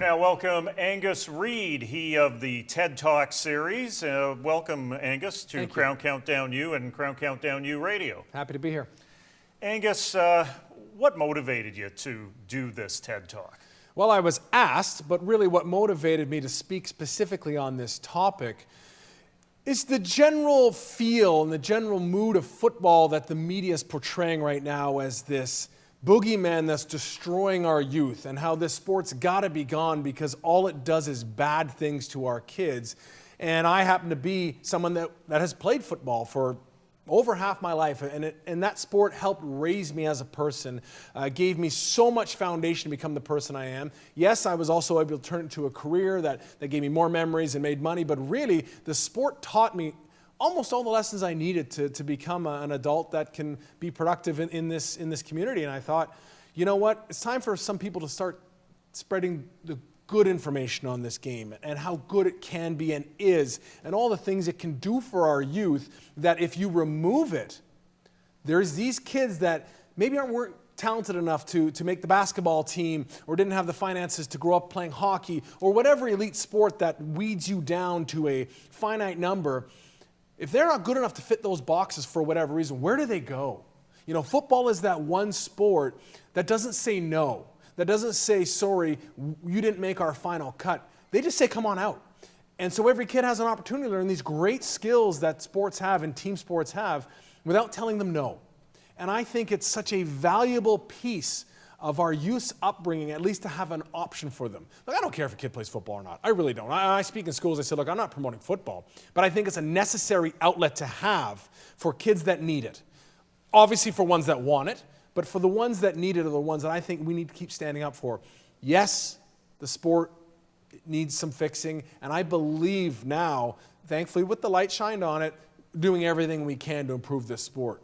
now welcome Angus Reid, he of the TED Talk series. Welcome, Angus, to Crown Countdown U and Crown Countdown U Radio. Happy to be here. Angus, what motivated you to do this TED Talk? Well, I was asked, but really what motivated me to speak specifically on this topic is the general feel and the general mood of football that the media is portraying right now as this boogeyman that's destroying our youth, and how this sport's got to be gone because all it does is bad things to our kids. And I happen to be someone that has played football for over half my life, and that sport helped raise me as a person, gave me so much foundation to become the person I am. Yes, I was also able to turn it into a career that gave me more memories and made money, but really the sport taught me almost all the lessons I needed to become an adult that can be productive in this community. And I thought, you know what, it's time for some people to start spreading the good information on this game and how good it can be and is, and all the things it can do for our youth, that if you remove it, there's these kids that maybe weren't talented enough to make the basketball team, or didn't have the finances to grow up playing hockey, or whatever elite sport that weeds you down to a finite number. If they're not good enough to fit those boxes for whatever reason, where do they go? You know, football is that one sport that doesn't say no, that doesn't say, sorry, you didn't make our final cut. They just say, come on out. And so every kid has an opportunity to learn these great skills that sports have and team sports have without telling them no. And I think it's such a valuable piece of our youth's upbringing, at least to have an option for them. Look, I don't care if a kid plays football or not. I really don't. I speak in schools, I say, look, I'm not promoting football, but I think it's a necessary outlet to have for kids that need it. Obviously for ones that want it, but for the ones that need it are the ones that I think we need to keep standing up for. Yes, the sport needs some fixing, and I believe now, thankfully with the light shined on it, doing everything we can to improve this sport.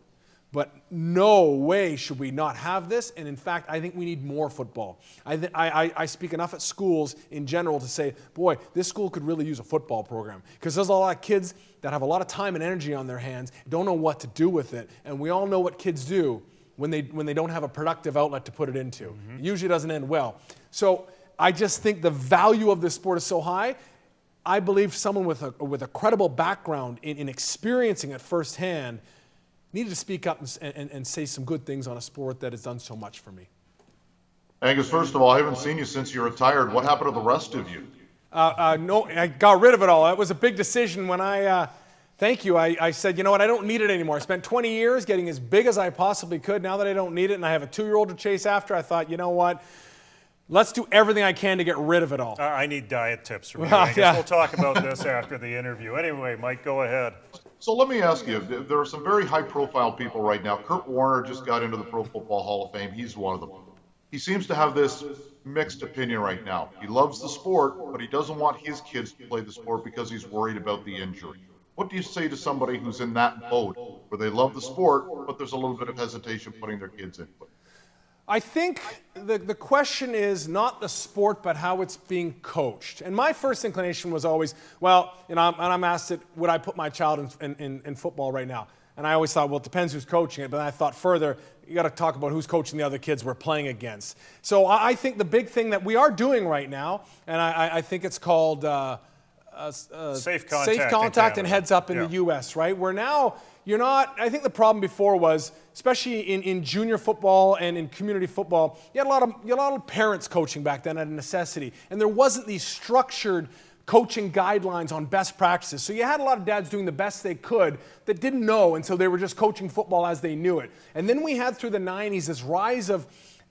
But no way should we not have this, and in fact, I think we need more football. I speak enough at schools in general to say, boy, this school could really use a football program, because there's a lot of kids that have a lot of time and energy on their hands, don't know what to do with it, and we all know what kids do when they don't have a productive outlet to put it into. Mm-hmm. It usually doesn't end well. So I just think the value of this sport is so high. I believe someone with a credible background in experiencing it firsthand needed to speak up and say some good things on a sport that has done so much for me. Angus, first of all, I haven't seen you since you retired. What happened to the rest of you? No, I got rid of it all. That was a big decision when I said, you know what, I don't need it anymore. I spent 20 years getting as big as I possibly could. Now that I don't need it and I have a 2-year-old to chase after, I thought, you know what, let's do everything I can to get rid of it all. I need diet tips from you, Angus. Yeah. We'll talk about this after the interview. Anyway, Mike, go ahead. So let me ask you, there are some very high-profile people right now. Kurt Warner just got into the Pro Football Hall of Fame. He's one of them. He seems to have this mixed opinion right now. He loves the sport, but he doesn't want his kids to play the sport because he's worried about the injury. What do you say to somebody who's in that boat, where they love the sport, but there's a little bit of hesitation putting their kids in? I think the question is not the sport, but how it's being coached. And my first inclination was always, well, you know, and I'm asked it, would I put my child in football right now? And I always thought, well, it depends who's coaching it. But then I thought further, you got to talk about who's coaching the other kids we're playing against. So I think the big thing that we are doing right now, and I think it's called safe contact and heads up in the U.S., right? We're now, I think the problem before was, especially in junior football and in community football, you had a lot of parents coaching back then out of necessity. And there wasn't these structured coaching guidelines on best practices. So you had a lot of dads doing the best they could that didn't know, and so they were just coaching football as they knew it. And then we had through the 90s this rise of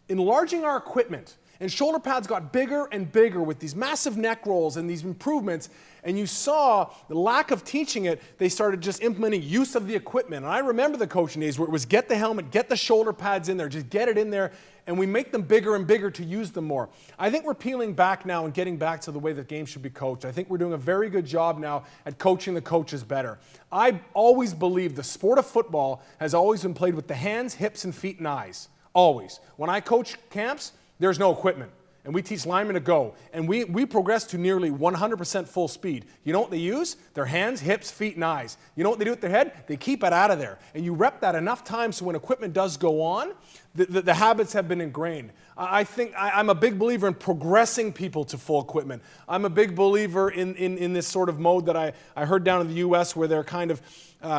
enlarging our equipment. And shoulder pads got bigger and bigger with these massive neck rolls and these improvements. And you saw the lack of teaching it. They started just implementing use of the equipment. And I remember the coaching days where it was get the helmet, get the shoulder pads in there, just get it in there. And we make them bigger and bigger to use them more. I think we're peeling back now and getting back to the way the game should be coached. I think we're doing a very good job now at coaching the coaches better. I always believe the sport of football has always been played with the hands, hips, and feet and eyes. Always. When I coach camps, there's no equipment. and we teach linemen to go, and we progress to nearly 100% full speed. You know what they use? Their hands, hips, feet, and eyes. You know what they do with their head? They keep it out of there. And you rep that enough times so when equipment does go on, the habits have been ingrained. I think I'm a big believer in progressing people to full equipment. I'm a big believer in this sort of mode that I heard down in the U.S. where they're kind of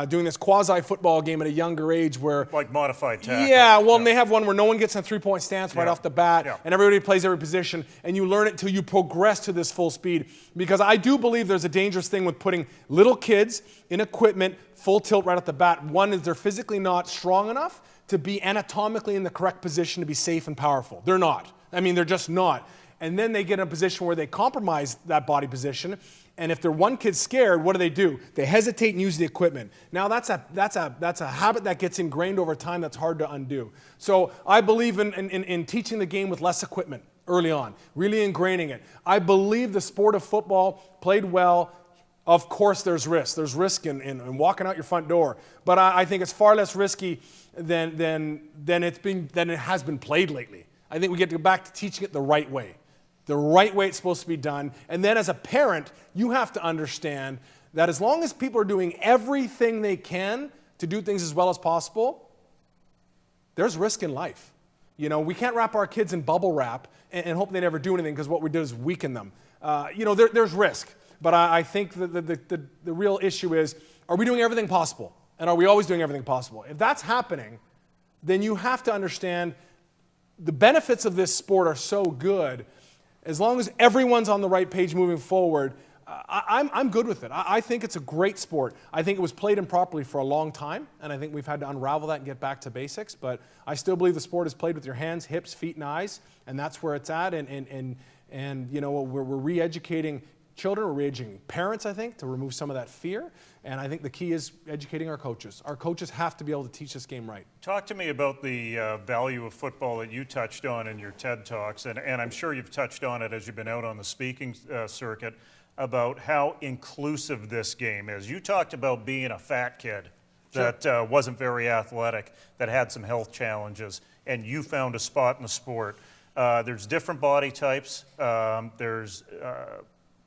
doing this quasi-football game at a younger age where... Like modified tackle. Yeah, well, and they have one where no one gets a three-point stance right off the bat, Yeah. and everybody plays every position, and you learn it till you progress to this full speed. Because I do believe there's a dangerous thing with putting little kids in equipment full tilt right off the bat. One is they're physically not strong enough to be anatomically in the correct position to be safe and powerful. They're not. I mean, they're just not. And then they get in a position where they compromise that body position. And if they're one kid scared, what do? They hesitate and use the equipment. Now that's a habit that gets ingrained over time that's hard to undo. So I believe in teaching the game with less equipment early on, really ingraining it. I believe the sport of football played well. Of course there's risk. There's risk in walking out your front door. But I think it's far less risky than it has been played lately. I think we get to go back to teaching it the right way. The right way it's supposed to be done. And then as a parent, you have to understand that as long as people are doing everything they can to do things as well as possible, there's risk in life. You know, we can't wrap our kids in bubble wrap and hope they never do anything because what we do is weaken them. There's risk. But I think the real issue is, are we doing everything possible? And are we always doing everything possible? If that's happening, then you have to understand the benefits of this sport are so good. As long as everyone's on the right page moving forward, I'm good with it. I think it's a great sport. I think it was played improperly for a long time, and I think we've had to unravel that and get back to basics. But I still believe the sport is played with your hands, hips, feet, and eyes, and that's where it's at. And you know, we're re-educating children, we're re-educating parents, I think, to remove some of that fear. And I think the key is educating our coaches. Our coaches have to be able to teach this game right. Talk to me about the value of football that you touched on in your TED Talks, and I'm sure you've touched on it as you've been out on the speaking circuit, about how inclusive this game is. You talked about being a fat kid that wasn't very athletic, that had some health challenges, and you found a spot in the sport. There's different body types. There's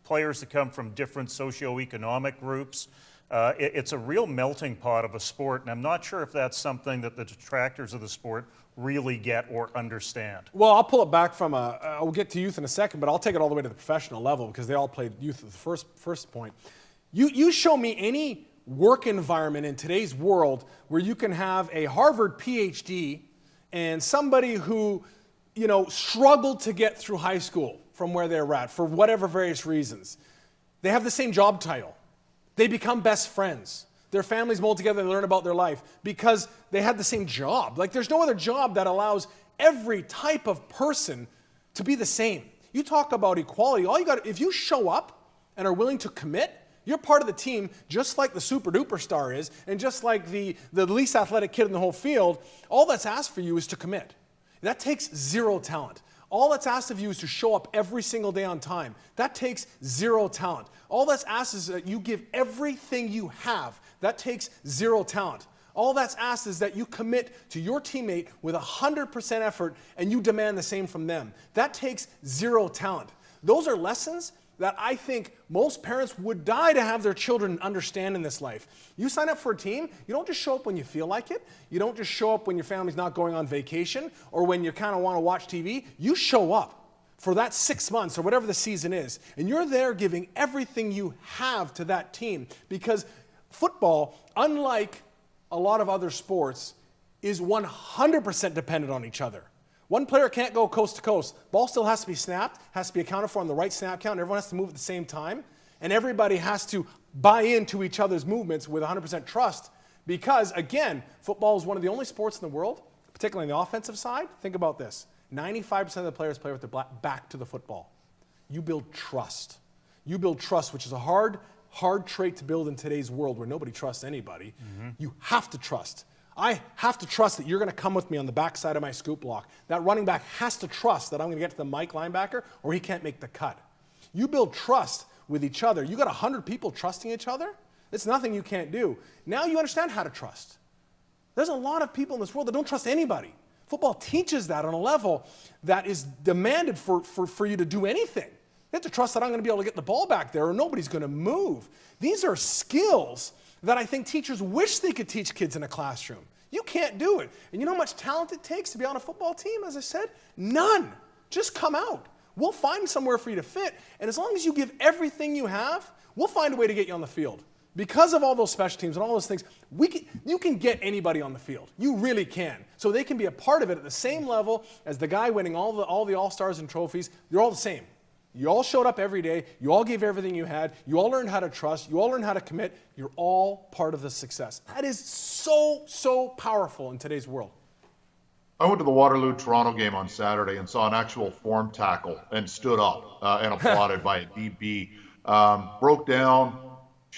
players that come from different socioeconomic groups. It's a real melting pot of a sport, and I'm not sure if that's something that the detractors of the sport really get or understand. Well, I'll pull it back from we'll get to youth in a second, but I'll take it all the way to the professional level because they all played youth at the first point. You show me any work environment in today's world where you can have a Harvard PhD and somebody who, you know, struggled to get through high school from where they're at for whatever various reasons. They have the same job title. They become best friends. Their families mold together, they learn about their life because they had the same job. Like, there's no other job that allows every type of person to be the same. You talk about equality, all you got, if you show up and are willing to commit, you're part of the team just like the super duper star is, and just like the least athletic kid in the whole field. All that's asked for you is to commit. That takes zero talent. All that's asked of you is to show up every single day on time. That takes zero talent. All that's asked is that you give everything you have. That takes zero talent. All that's asked is that you commit to your teammate with 100% effort and you demand the same from them. That takes zero talent. Those are lessons that I think most parents would die to have their children understand in this life. You sign up for a team, you don't just show up when you feel like it. You don't just show up when your family's not going on vacation or when you kind of want to watch TV. You show up for that 6 months or whatever the season is, and you're there giving everything you have to that team because football, unlike a lot of other sports, is 100% dependent on each other. One player can't go coast to coast. Ball still has to be snapped, has to be accounted for on the right snap count, and everyone has to move at the same time. And everybody has to buy into each other's movements with 100% trust because, again, football is one of the only sports in the world, particularly on the offensive side. Think about this. 95% of the players play with their back to the football. You build trust. You build trust, which is a hard trait to build in today's world where nobody trusts anybody. Mm-hmm. You have to trust. I have to trust that you're going to come with me on the backside of my scoop block. That running back has to trust that I'm going to get to the Mike linebacker or he can't make the cut. You build trust with each other. You got 100 people trusting each other. It's nothing you can't do. Now you understand how to trust. There's a lot of people in this world that don't trust anybody. Football teaches that on a level that is demanded for you to do anything. You have to trust that I'm going to be able to get the ball back there or nobody's going to move. These are skills that I think teachers wish they could teach kids in a classroom. You can't do it. And you know how much talent it takes to be on a football team, as I said? None. Just come out. We'll find somewhere for you to fit. And as long as you give everything you have, we'll find a way to get you on the field. Because of all those special teams and all those things, you can get anybody on the field. You really can. So they can be a part of it at the same level as the guy winning all the All-Stars and trophies. They're all the same. You all showed up every day. You all gave everything you had. You all learned how to trust. You all learned how to commit. You're all part of the success. That is so, so powerful in today's world. I went to the Waterloo-Toronto game on Saturday and saw an actual form tackle and stood up and applauded by a DB. Broke down,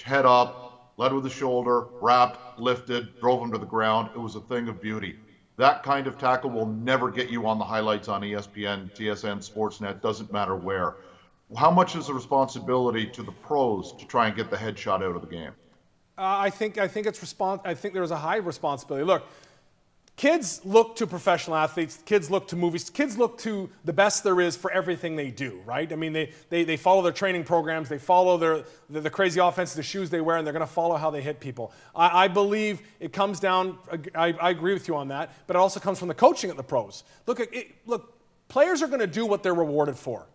head up, led with the shoulder, wrapped, lifted, drove him to the ground. It was a thing of beauty. That kind of tackle will never get you on the highlights on ESPN, TSN, Sportsnet, doesn't matter where. How much is the responsibility to the pros to try and get the headshot out of the game? I think there's a high responsibility. Look, kids look to professional athletes. Kids look to movies. Kids look to the best there is for everything they do, right? I mean, they follow their training programs. They follow the crazy offense, the shoes they wear, and they're going to follow how they hit people. I believe it comes down, I agree with you on that, but it also comes from the coaching at the pros. Look, players are going to do what they're rewarded for.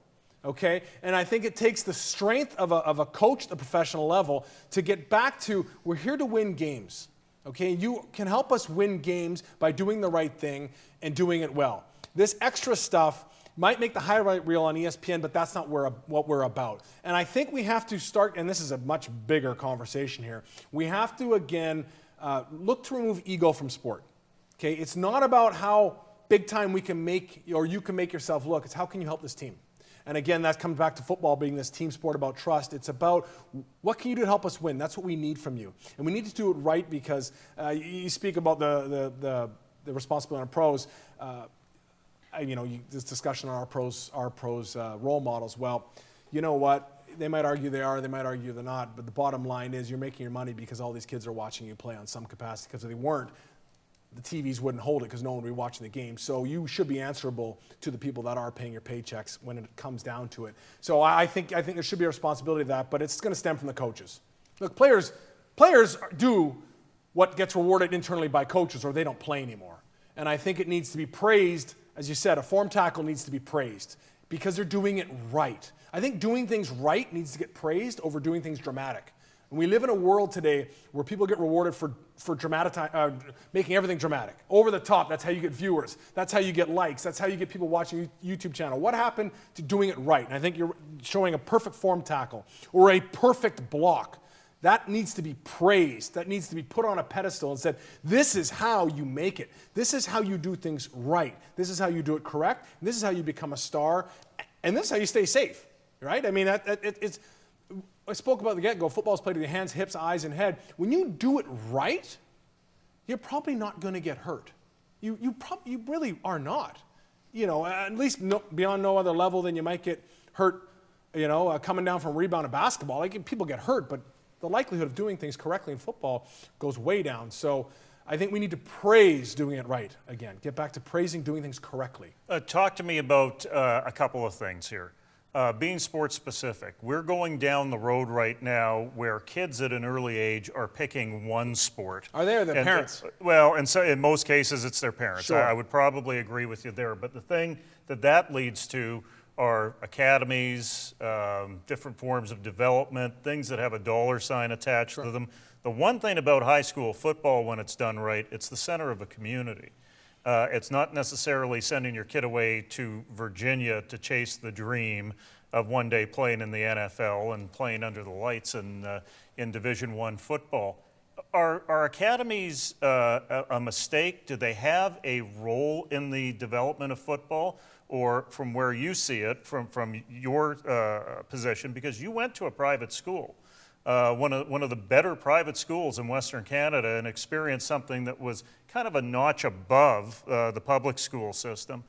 Okay, and I think it takes the strength of a coach at the professional level to get back to, we're here to win games. Okay, you can help us win games by doing the right thing and doing it well. This extra stuff might make the highlight reel on ESPN, but that's not what we're about. And I think we have to start, and this is a much bigger conversation here, we have to, again, look to remove ego from sport. Okay, it's not about how big time we can make, or you can make yourself look, it's how can you help this team? And again, that comes back to football being this team sport about trust. It's about what can you do to help us win? That's what we need from you. And we need to do it right because you speak about the responsibility on pros. This discussion on our pros role models. Well, you know what? They might argue they are, they might argue they're not, but the bottom line is you're making your money because all these kids are watching you play on some capacity. Because if they weren't, the TVs wouldn't hold it because no one would be watching the game. So you should be answerable to the people that are paying your paychecks when it comes down to it. So I think there should be a responsibility of that, but it's going to stem from the coaches. Look, players do what gets rewarded internally by coaches or they don't play anymore. And I think it needs to be praised. As you said, a form tackle needs to be praised because they're doing it right. I think doing things right needs to get praised over doing things dramatic. And we live in a world today where people get rewarded for making everything dramatic. Over the top, that's how you get viewers. That's how you get likes. That's how you get people watching your YouTube channel. What happened to doing it right? And I think you're showing a perfect form tackle or a perfect block. That needs to be praised. That needs to be put on a pedestal and said, this is how you make it. This is how you do things right. This is how you do it correct. This is how you become a star. And this is how you stay safe, right? I mean, it's... I spoke about the get-go. Football's played with your hands, hips, eyes, and head. When you do it right, you're probably not going to get hurt. You really are not. You know, at least beyond no other level than you might get hurt, coming down from a rebound of basketball. Like, people get hurt, but the likelihood of doing things correctly in football goes way down. So I think we need to praise doing it right again. Get back to praising doing things correctly. Talk to me about a couple of things here. Being sports specific, we're going down the road right now where kids at an early age are picking one sport. Are they or their parents? Well, and so in most cases it's their parents. Sure. I would probably agree with you there. But the thing that leads to are academies, different forms of development, things that have a dollar sign attached to them. The one thing about high school football when it's done right, it's the center of a community. It's not necessarily sending your kid away to Virginia to chase the dream of one day playing in the NFL and playing under the lights in Division I football. Are academies a mistake? Do they have a role in the development of football? Or from where you see it, from your position, because you went to a private school, one of the better private schools in Western Canada, and experienced something that was kind of a notch above the public school system.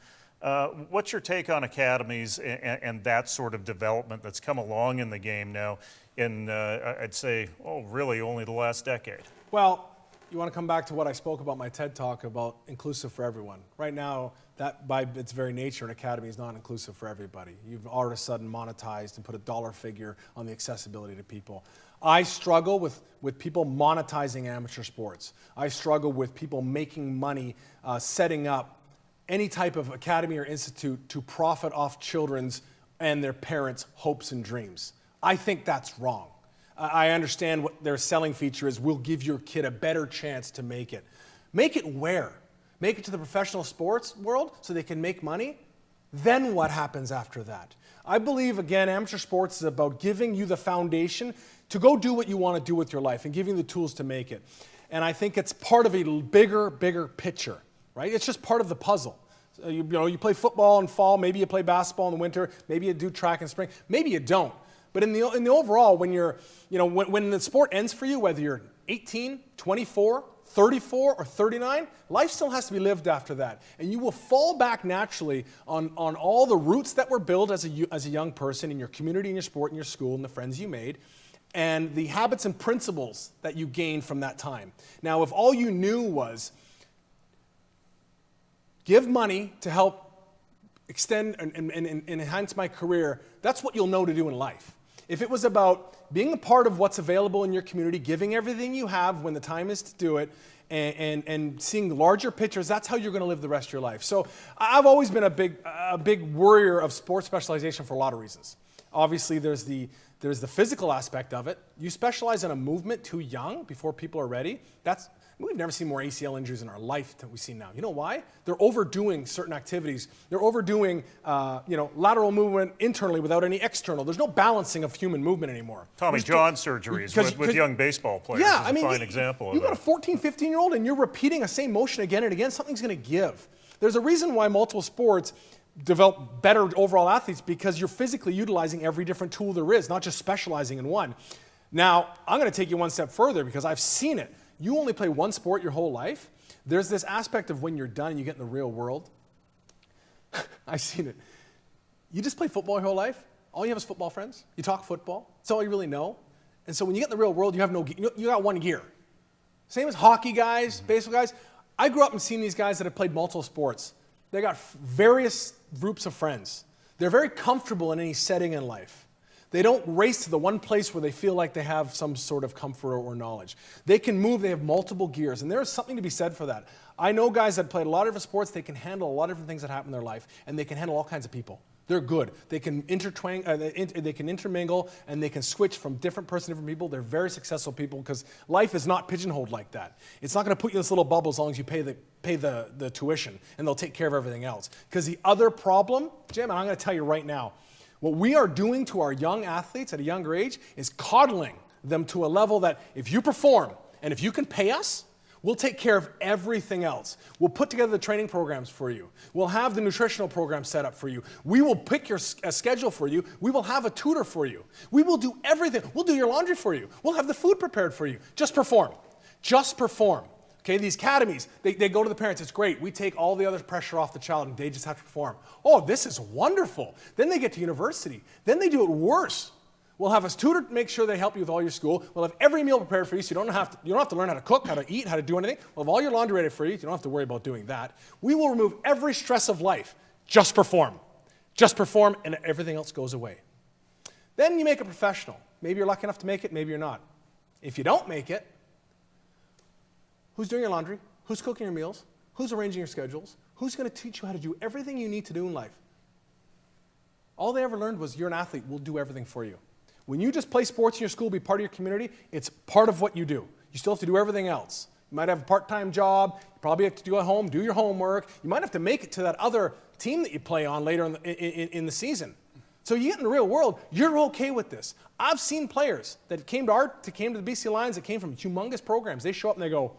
What's your take on academies and that sort of development that's come along in the game now in, I'd say, really only the last decade? Well, You want to come back to what I spoke about my TED Talk about inclusive for everyone. Right now, that by its very nature, an academy is not inclusive for everybody. You've all of a sudden monetized and put a dollar figure on the accessibility to people. I struggle with people monetizing amateur sports. I struggle with people making money setting up any type of academy or institute to profit off children's and their parents' hopes and dreams. I think that's wrong. I understand what their selling feature is. We'll give your kid a better chance to make it. Make it where? Make it to the professional sports world so they can make money? Then what happens after that? I believe, again, amateur sports is about giving you the foundation to go do what you want to do with your life and giving you the tools to make it. And I think it's part of a bigger picture, right? It's just part of the puzzle. You play football in fall, maybe you play basketball in the winter, maybe you do track in spring, maybe you don't. But in the overall, when when the sport ends for you, whether you're 18, 24, 34, or 39, life still has to be lived after that. And you will fall back naturally on all the roots that were built as a young person in your community, in your sport, in your school, and the friends you made, and the habits and principles that you gained from that time. Now, if all you knew was give money to help extend and enhance my career, that's what you'll know to do in life. If it was about being a part of what's available in your community, giving everything you have when the time is to do it, and seeing larger pictures, that's how you're going to live the rest of your life. So I've always been a big worrier of sports specialization for a lot of reasons. Obviously, there's the physical aspect of it. You specialize in a movement too young before people are ready. We've never seen more ACL injuries in our life than we see now. You know why? They're overdoing certain activities. They're overdoing, lateral movement internally without any external. There's no balancing of human movement anymore. Tommy John surgeries with young baseball players is a fine example of that. You got a 14, 15-year-old and you're repeating the same motion again and again, something's going to give. There's a reason why multiple sports develop better overall athletes, because you're physically utilizing every different tool there is, not just specializing in one. Now, I'm going to take you one step further because I've seen it. You only play one sport your whole life. There's this aspect of when you're done and you get in the real world. I've seen it. You just play football your whole life. All you have is football friends. You talk football. That's all you really know. And so when you get in the real world, you have you got one gear. Same as hockey guys, baseball guys. I grew up and seen these guys that have played multiple sports. They got various groups of friends. They're very comfortable in any setting in life. They don't race to the one place where they feel like they have some sort of comfort or knowledge. They can move, they have multiple gears, and there is something to be said for that. I know guys that played a lot of different sports, they can handle a lot of different things that happen in their life, and they can handle all kinds of people. They're good. They can they can intermingle, and they can switch from different person to different people. They're very successful people because life is not pigeonholed like that. It's not going to put you in this little bubble as long as you pay the tuition, and they'll take care of everything else. Because the other problem, Jim, and I'm going to tell you right now, what we are doing to our young athletes at a younger age is coddling them to a level that if you perform and if you can pay us, we'll take care of everything else. We'll put together the training programs for you. We'll have the nutritional program set up for you. We will pick your schedule for you. We will have a tutor for you. We will do everything. We'll do your laundry for you. We'll have the food prepared for you. Just perform. Just perform. Okay, these academies, they go to the parents. It's great. We take all the other pressure off the child and they just have to perform. Oh, this is wonderful. Then they get to university. Then they do it worse. We'll have a tutor to make sure they help you with all your school. We'll have every meal prepared for you, so you don't have to learn how to cook, how to eat, how to do anything. We'll have all your laundry ready for you. You don't have to worry about doing that. We will remove every stress of life. Just perform. Just perform, and everything else goes away. Then you make it professional. Maybe you're lucky enough to make it, maybe you're not. If you don't make it, who's doing your laundry? Who's cooking your meals? Who's arranging your schedules? Who's going to teach you how to do everything you need to do in life? All they ever learned was you're an athlete, we'll do everything for you. When you just play sports in your school, be part of your community, it's part of what you do. You still have to do everything else. You might have a part-time job, you probably have to do at home, do your homework. You might have to make it to that other team that you play on later in the season. So you get in the real world, you're okay with this. I've seen players that came to the BC Lions that came from humongous programs. They show up and they go,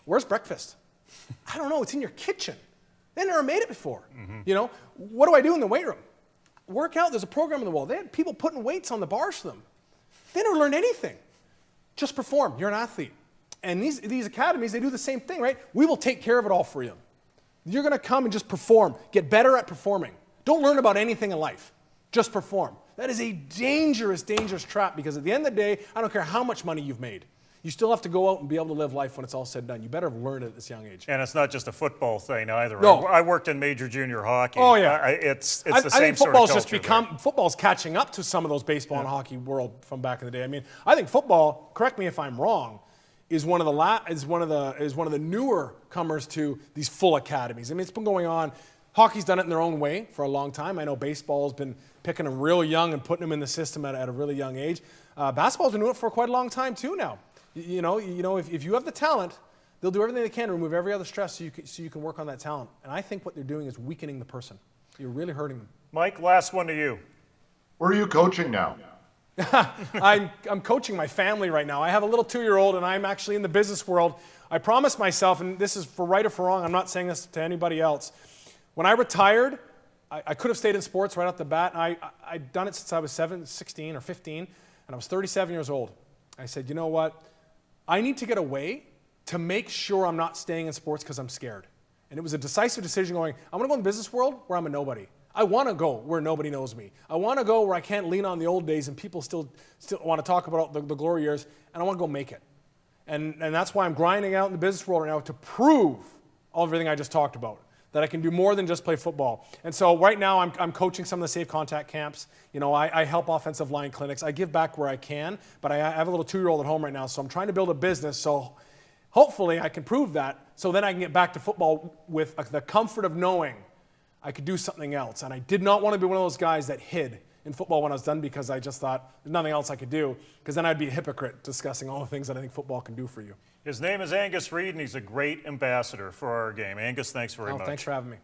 where's breakfast? I don't know, it's in your kitchen. They never made it before. Mm-hmm. What do I do in the weight room? Work out, there's a program on the wall. They had people putting weights on the bars for them. They never learned anything. Just perform, you're an athlete. And these academies, they do the same thing, right? We will take care of it all for you. You're gonna come and just perform, get better at performing. Don't learn about anything in life, just perform. That is a dangerous, dangerous trap because at the end of the day, I don't care how much money you've made. You still have to go out and be able to live life when it's all said and done. You better have learned it at this young age. And it's not just a football thing either. No. I worked in major junior hockey. Oh, yeah. It's the I same think sort of football's culture football's catching up to some of those baseball and hockey world from back in the day. I mean, I think football, correct me if I'm wrong, is one of the newer comers to these full academies. I mean, it's been going on. Hockey's done it in their own way for a long time. I know baseball's been picking them real young and putting them in the system at a really young age. Basketball's been doing it for quite a long time too now. You know, if you have the talent, they'll do everything they can to remove every other stress so you can work on that talent. And I think what they're doing is weakening the person. You're really hurting them. Mike, last one to you. Where are you coaching now? I'm coaching my family right now. I have a little 2-year-old, and I'm actually in the business world. I promised myself, and this is for right or for wrong, I'm not saying this to anybody else. When I retired, I could have stayed in sports right off the bat. I'd done it since I was 16 or 15, and I was 37 years old. I said, you know what? I need to get away to make sure I'm not staying in sports because I'm scared. And it was a decisive decision going, I'm going to go in the business world where I'm a nobody. I want to go where nobody knows me. I want to go where I can't lean on the old days and people still want to talk about the glory years, and I want to go make it. And that's why I'm grinding out in the business world right now to prove everything I just talked about, that I can do more than just play football. And so right now I'm coaching some of the safe contact camps. You know, I help offensive line clinics. I give back where I can, but I have a little 2-year-old at home right now, so I'm trying to build a business so hopefully I can prove that so then I can get back to football with the comfort of knowing I could do something else. And I did not want to be one of those guys that hid in football when I was done because I just thought there's nothing else I could do, because then I'd be a hypocrite discussing all the things that I think football can do for you. His name is Angus Reid, and he's a great ambassador for our game. Angus, thanks very much. Thanks for having me.